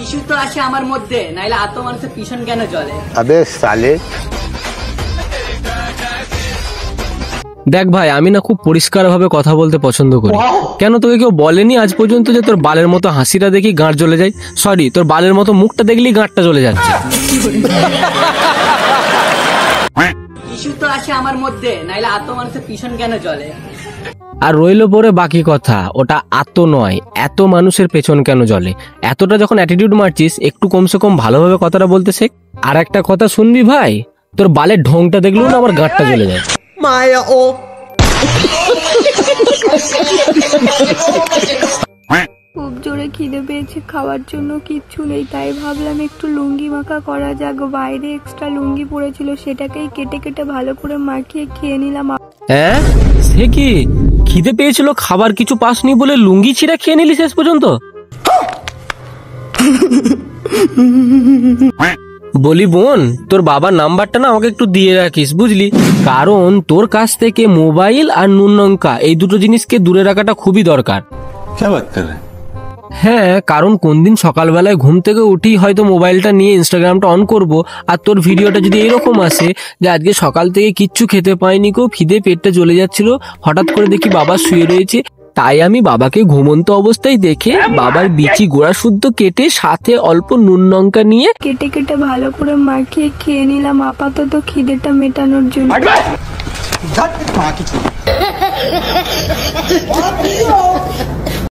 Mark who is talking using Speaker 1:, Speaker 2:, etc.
Speaker 1: Issue তো আসে আমার মধ্যে, নাইলে এত মানুষের পিছন কেন চলে?
Speaker 2: আবে সালে।
Speaker 3: দেখ ভাই, আমি না খুব পরিষ্কার ভাবে কথা বলতে পছন্দ করি। কেন তোকে কেউ বলেনি আজ পর্যন্ত যে তোর বালের মতো হাসিটা দেখি গাঁট জ্বলে যায়? সরি, তোর বালের মতো মুখটা দেখলেই গাঁটটা জ্বলে যাচ্ছে।
Speaker 1: ইস্যু তো আসে আমার মধ্যে, নাইলে এত মানুষের পিছন কেন চলে?
Speaker 3: আর রইলো পরে বাকি কথা, ওটা এত নয়, এত মানুষের পেছন কেন জ্বলে। এতটা যখন অ্যাটিটিউড মারছিস, একটু কমসে কম ভালোভাবে কথাটা বলতে শেখ। আর একটা কথা শুনবি ভাই, তোর বালের ঢংটা দেখলেও না আমার গাঁটটা জ্বলে যায়।
Speaker 4: মায়া ও
Speaker 5: খুব জোরে খিদে পেয়েছে, খাওয়ার জন্য কিচ্ছু নেই, তাই ভাবলাম একটু লুঙ্গি মাখা করা যাক। বাইরে এক্সট্রা লুঙ্গি পড়েছিল, সেটাকেই কেটে কেটে ভালো করে মাখিয়ে খেয়ে নিলাম।
Speaker 3: হ্যাঁ, সে কি খিদে পেয়েছিল, খাবার কিছু পাসনি বলে লুঙ্গি ছিঁড়ে খেয়ে নিলি শেষ পর্যন্ত? বলি বোন, তোর বাবার নাম্বারটা না আমাকে একটু দিয়ে রাখিস বুঝলি, কারণ তোর কাছ থেকে মোবাইল আর নুন লঙ্কা এই দুটো জিনিসকে দূরে রাখাটা খুবই দরকার। হ্যাঁ, কারণ কোন দিন সকালবেলায় ঘুম থেকে উঠি হয়তো মোবাইলটা নিয়ে ইনস্টাগ্রামটা অন করব, আর তোর ভিডিওটা যদি এরকম আসে যে আজকে সকাল থেকে কিচ্ছু খেতে পাইনি গো, খিদে পেটটা চলে যাচ্ছিল, হঠাৎ করে দেখি বাবা শুয়ে রয়েছে, তাই আমি বাবাকে ঘুমন্ত অবস্থায় দেখে বাবার বিচি গোড়া শুদ্ধ কেটে সাথে অল্প নুন লঙ্কা নিয়ে
Speaker 5: কেটে কেটে ভালো করে মাখিয়ে খেয়ে নিলাম, আপাতত খিদেটা মেটানোর জন্য।